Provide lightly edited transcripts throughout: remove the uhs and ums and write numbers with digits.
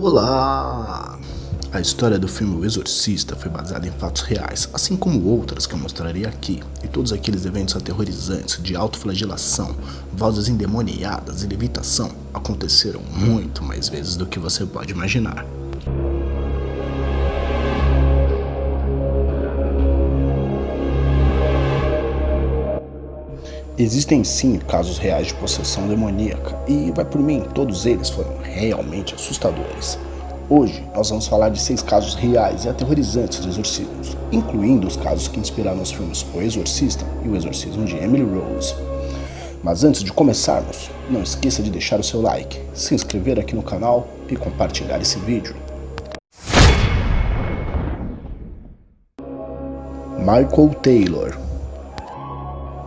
Olá! A história do filme O Exorcista foi baseada em fatos reais, assim como outras que eu mostrarei aqui, e todos aqueles eventos aterrorizantes de autoflagelação, vozes endemoniadas e levitação aconteceram muito mais vezes do que você pode imaginar. Existem sim casos reais de possessão demoníaca, e vai por mim, todos eles foram realmente assustadores. Hoje nós vamos falar de 6 casos reais e aterrorizantes de exorcismos, incluindo os casos que inspiraram os filmes O Exorcista e O Exorcismo de Emily Rose. Mas antes de começarmos, não esqueça de deixar o seu like, se inscrever aqui no canal e compartilhar esse vídeo. Michael Taylor.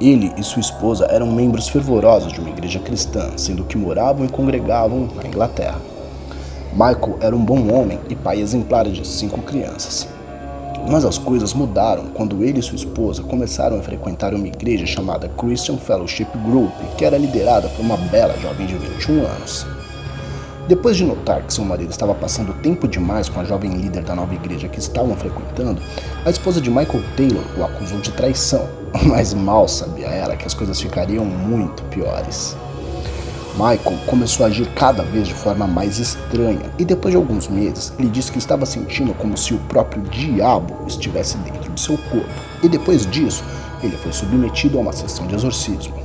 Ele e sua esposa eram membros fervorosos de uma igreja cristã, sendo que moravam e congregavam na Inglaterra. Michael era um bom homem e pai exemplar de 5 crianças. Mas as coisas mudaram quando ele e sua esposa começaram a frequentar uma igreja chamada Christian Fellowship Group, que era liderada por uma bela jovem de 21 anos. Depois de notar que seu marido estava passando tempo demais com a jovem líder da nova igreja que estavam frequentando, a esposa de Michael Taylor o acusou de traição, mas mal sabia ela que as coisas ficariam muito piores. Michael começou a agir cada vez de forma mais estranha e depois de alguns meses ele disse que estava sentindo como se o próprio diabo estivesse dentro de seu corpo, e depois disso ele foi submetido a uma sessão de exorcismo.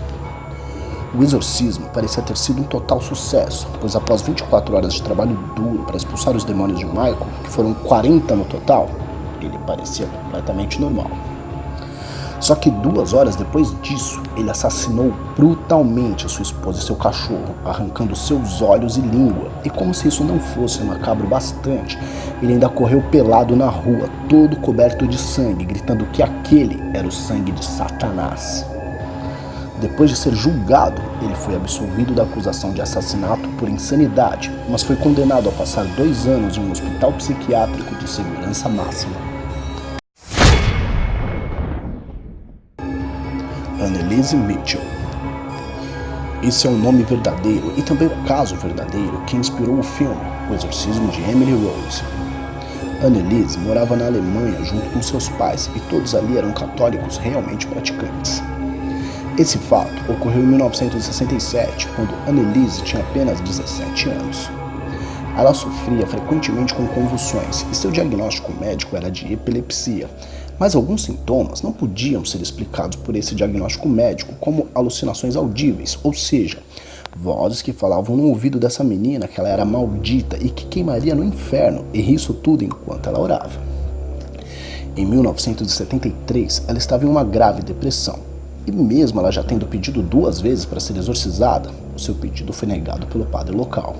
O exorcismo parecia ter sido um total sucesso, pois após 24 horas de trabalho duro para expulsar os demônios de Michael, que foram 40 no total, ele parecia completamente normal. Só que 2 horas depois disso, ele assassinou brutalmente a sua esposa e seu cachorro, arrancando seus olhos e língua. E como se isso não fosse macabro bastante, ele ainda correu pelado na rua, todo coberto de sangue, gritando que aquele era o sangue de Satanás. Depois de ser julgado, ele foi absolvido da acusação de assassinato por insanidade, mas foi condenado a passar 2 anos em um hospital psiquiátrico de segurança máxima. Anneliese Mitchell. Esse é o nome verdadeiro e também o caso verdadeiro que inspirou o filme O Exorcismo de Emily Rose. Anneliese morava na Alemanha junto com seus pais e todos ali eram católicos realmente praticantes. Esse fato ocorreu em 1967, quando Anneliese tinha apenas 17 anos. Ela sofria frequentemente com convulsões e seu diagnóstico médico era de epilepsia, mas alguns sintomas não podiam ser explicados por esse diagnóstico médico, como alucinações audíveis, ou seja, vozes que falavam no ouvido dessa menina que ela era maldita e que queimaria no inferno, e isso tudo enquanto ela orava. Em 1973, ela estava em uma grave depressão. E mesmo ela já tendo pedido 2 vezes para ser exorcizada, o seu pedido foi negado pelo padre local.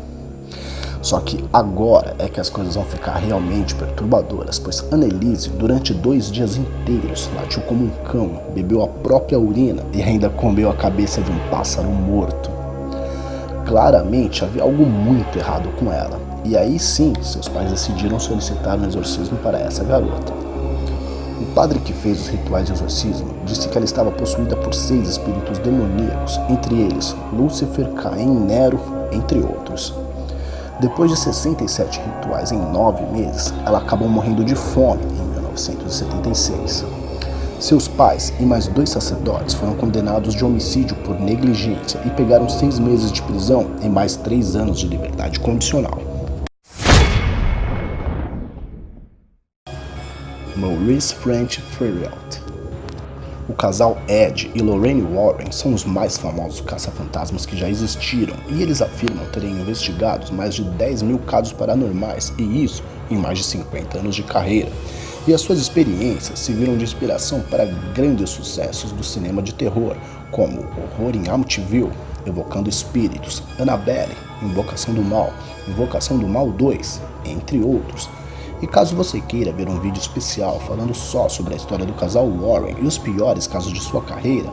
Só que agora é que as coisas vão ficar realmente perturbadoras, pois Anneliese, durante 2 dias inteiros, latiu como um cão, bebeu a própria urina e ainda comeu a cabeça de um pássaro morto. Claramente havia algo muito errado com ela, e aí sim seus pais decidiram solicitar um exorcismo para essa garota. O padre que fez os rituais de exorcismo disse que ela estava possuída por 6 espíritos demoníacos, entre eles Lúcifer, Caim, Nero, entre outros. Depois de 67 rituais em 9 meses, ela acabou morrendo de fome em 1976. Seus pais e mais 2 sacerdotes foram condenados de homicídio por negligência e pegaram 6 meses de prisão e mais 3 anos de liberdade condicional. Maurice French Freriot. O casal Ed e Lorraine Warren são os mais famosos caça-fantasmas que já existiram, e eles afirmam terem investigado mais de 10.000 casos paranormais, e isso em mais de 50 anos de carreira. E as suas experiências serviram de inspiração para grandes sucessos do cinema de terror, como Horror em Amityville, Evocando Espíritos, Annabelle, Invocação do Mal 2, entre outros. E caso você queira ver um vídeo especial falando só sobre a história do casal Warren e os piores casos de sua carreira,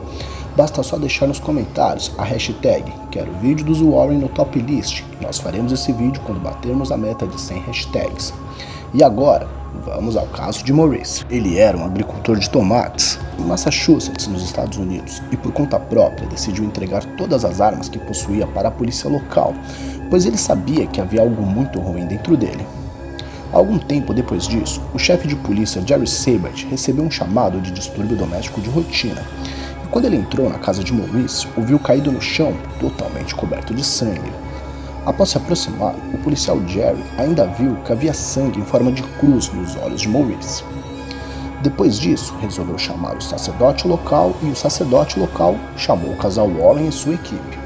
basta só deixar nos comentários a hashtag Quero vídeo dos Warren no top list. Nós faremos esse vídeo quando batermos a meta de 100 hashtags. E agora, vamos ao caso de Maurice. Ele era um agricultor de tomates. em Massachusetts, nos Estados Unidos, e por conta própria decidiu entregar todas as armas que possuía para a polícia local, pois ele sabia que havia algo muito ruim dentro dele. Algum tempo depois disso, o chefe de polícia Jerry Sabert recebeu um chamado de distúrbio doméstico de rotina, e quando ele entrou na casa de Maurice, o viu caído no chão, totalmente coberto de sangue. Após se aproximar, o policial Jerry ainda viu que havia sangue em forma de cruz nos olhos de Maurice. Depois disso, resolveu chamar o sacerdote local e o sacerdote local chamou o casal Warren e sua equipe.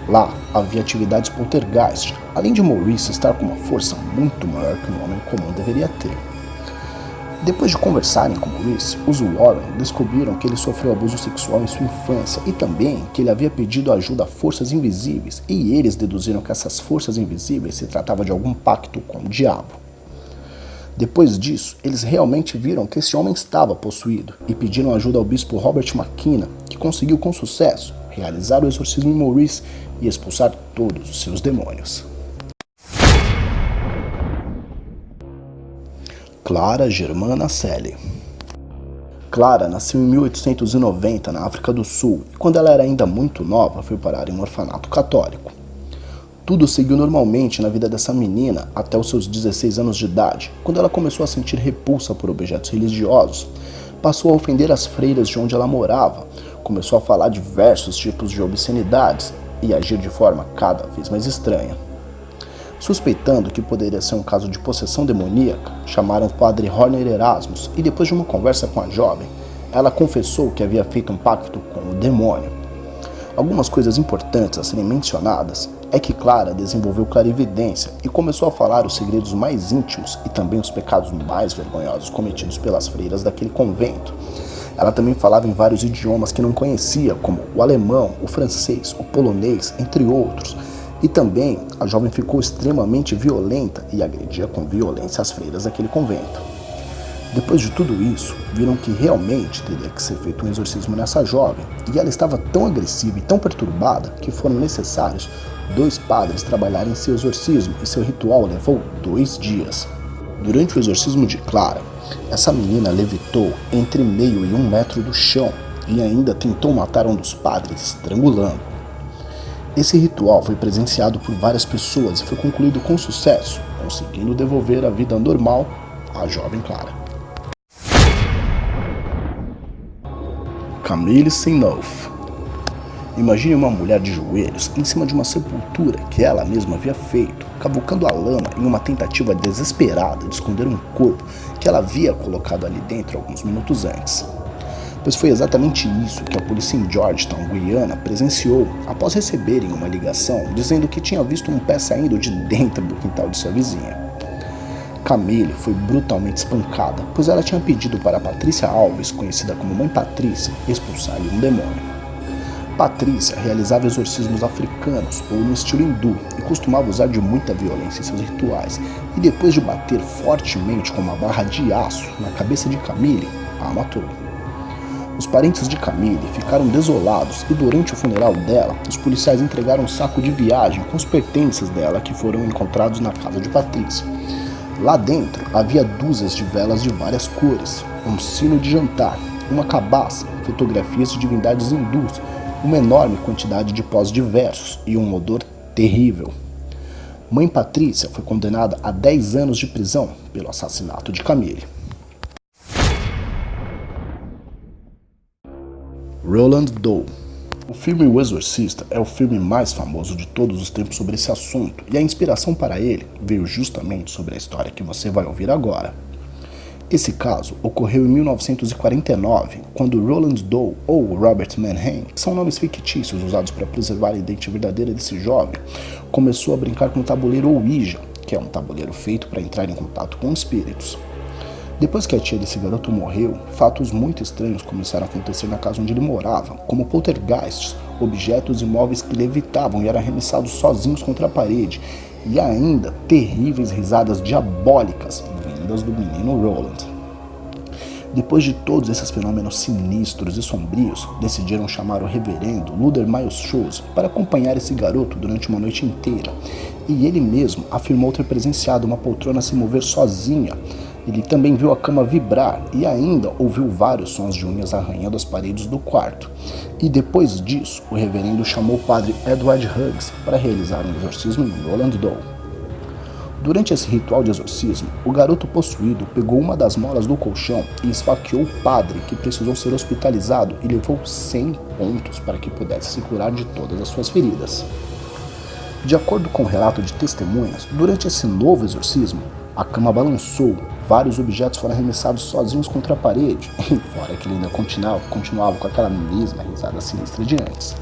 Lá havia atividades poltergeist, além de Maurice estar com uma força muito maior que um homem comum deveria ter. Depois de conversarem com Maurice, os Warren descobriram que ele sofreu abuso sexual em sua infância e também que ele havia pedido ajuda a forças invisíveis, e eles deduziram que essas forças invisíveis se tratava de algum pacto com o diabo. Depois disso, eles realmente viram que esse homem estava possuído e pediram ajuda ao bispo Robert McKenna, que conseguiu com sucesso realizar o exorcismo em Maurice e expulsar todos os seus demônios. Clara Germana Celi. Clara nasceu em 1890 na África do Sul e quando ela era ainda muito nova foi parar em um orfanato católico. Tudo seguiu normalmente na vida dessa menina até os seus 16 anos de idade, quando ela começou a sentir repulsa por objetos religiosos, passou a ofender as freiras de onde ela morava, começou a falar diversos tipos de obscenidades e agir de forma cada vez mais estranha. Suspeitando que poderia ser um caso de possessão demoníaca, chamaram o padre Horner Erasmus e depois de uma conversa com a jovem, ela confessou que havia feito um pacto com o demônio. Algumas coisas importantes a serem mencionadas é que Clara desenvolveu clarividência e começou a falar os segredos mais íntimos e também os pecados mais vergonhosos cometidos pelas freiras daquele convento. Ela também falava em vários idiomas que não conhecia, como o alemão, o francês, o polonês, entre outros. E também a jovem ficou extremamente violenta e agredia com violência as freiras daquele convento. Depois de tudo isso, viram que realmente teria que ser feito um exorcismo nessa jovem, e ela estava tão agressiva e tão perturbada que foram necessários 2 padres trabalharem seu exorcismo e seu ritual levou 2 dias. Durante o exorcismo de Clara, essa menina levitou entre meio e 1 metro do chão e ainda tentou matar um dos padres estrangulando. Esse ritual foi presenciado por várias pessoas e foi concluído com sucesso, conseguindo devolver a vida normal à jovem Clara. Camille Saint-Neuf. Imagine uma mulher de joelhos em cima de uma sepultura que ela mesma havia feito, cavucando a lama em uma tentativa desesperada de esconder um corpo que ela havia colocado ali dentro alguns minutos antes. Pois foi exatamente isso que a polícia em Georgetown, Guiana, presenciou após receberem uma ligação dizendo que tinha visto um pé saindo de dentro do quintal de sua vizinha. Camille foi brutalmente espancada, pois ela tinha pedido para Patrícia Alves, conhecida como Mãe Patrícia, expulsar-lhe um demônio. Patrícia realizava exorcismos africanos ou no estilo hindu e costumava usar de muita violência em seus rituais, e depois de bater fortemente com uma barra de aço na cabeça de Camille, a matou. Os parentes de Camille ficaram desolados e durante o funeral dela, os policiais entregaram um saco de viagem com os pertences dela que foram encontrados na casa de Patrícia. Lá dentro havia dúzias de velas de várias cores, um sino de jantar, uma cabaça, fotografias de divindades hindus, uma enorme quantidade de pós diversos e um odor terrível. Mãe Patrícia foi condenada a 10 anos de prisão pelo assassinato de Camille. Roland Doe. O filme O Exorcista é o filme mais famoso de todos os tempos sobre esse assunto, e a inspiração para ele veio justamente sobre a história que você vai ouvir agora. Esse caso ocorreu em 1949, quando Roland Doe ou Robert Manheim, que são nomes fictícios usados para preservar a identidade verdadeira desse jovem, começou a brincar com o tabuleiro Ouija, que é um tabuleiro feito para entrar em contato com espíritos. Depois que a tia desse garoto morreu, fatos muito estranhos começaram a acontecer na casa onde ele morava, como poltergeists, objetos imóveis que levitavam e eram arremessados sozinhos contra a parede, e ainda terríveis risadas diabólicas vindas do menino Roland. Depois de todos esses fenômenos sinistros e sombrios, decidiram chamar o reverendo Luther Miles Schultz para acompanhar esse garoto durante uma noite inteira, e ele mesmo afirmou ter presenciado uma poltrona se mover sozinha Ele também viu a cama vibrar e ainda ouviu vários sons de unhas arranhando as paredes do quarto. E depois disso, o reverendo chamou o padre Edward Hughes para realizar um exorcismo em Roland Doe. Durante esse ritual de exorcismo, o garoto possuído pegou uma das molas do colchão e esfaqueou o padre, que precisou ser hospitalizado e levou 100 pontos para que pudesse se curar de todas as suas feridas. De acordo com o relato de testemunhas, durante esse novo exorcismo, a cama balançou, vários objetos foram arremessados sozinhos contra a parede, fora que ele ainda continuava com aquela mesma risada sinistra de antes.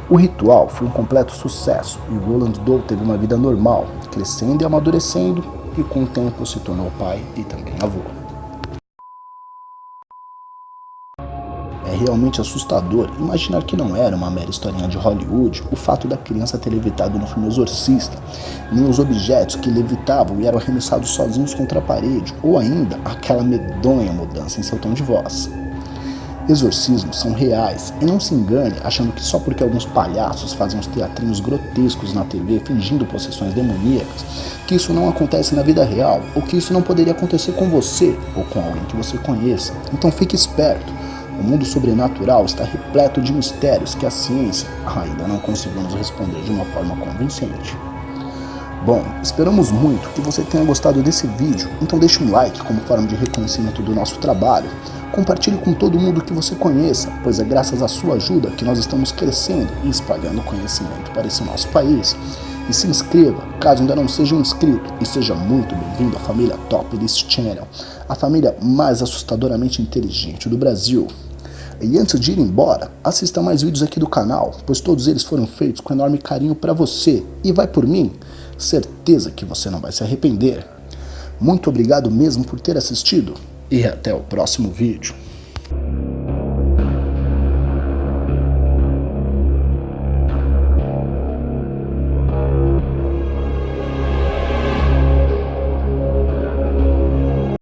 O ritual foi um completo sucesso e Roland Doe teve uma vida normal, crescendo e amadurecendo, e com o tempo se tornou pai e também avô. É realmente assustador imaginar que não era uma mera historinha de Hollywood o fato da criança ter levitado no filme Exorcista, nem os objetos que levitavam e eram arremessados sozinhos contra a parede, ou ainda aquela medonha mudança em seu tom de voz. Exorcismos são reais, e não se engane achando que só porque alguns palhaços fazem uns teatrinhos grotescos na TV fingindo possessões demoníacas, que isso não acontece na vida real, ou que isso não poderia acontecer com você, ou com alguém que você conheça. Então fique esperto. O mundo sobrenatural está repleto de mistérios que a ciência ainda não conseguiu nos responder de uma forma convincente. Bom, esperamos muito que você tenha gostado desse vídeo, então deixe um like como forma de reconhecimento do nosso trabalho. Compartilhe com todo mundo que você conheça, pois é graças à sua ajuda que nós estamos crescendo e espalhando conhecimento para esse nosso país. E se inscreva, caso ainda não seja um inscrito, e seja muito bem-vindo à família Top List Channel, a família mais assustadoramente inteligente do Brasil. E antes de ir embora, assista mais vídeos aqui do canal, pois todos eles foram feitos com enorme carinho para você. E vai por mim, certeza que você não vai se arrepender. Muito obrigado mesmo por ter assistido e até o próximo vídeo.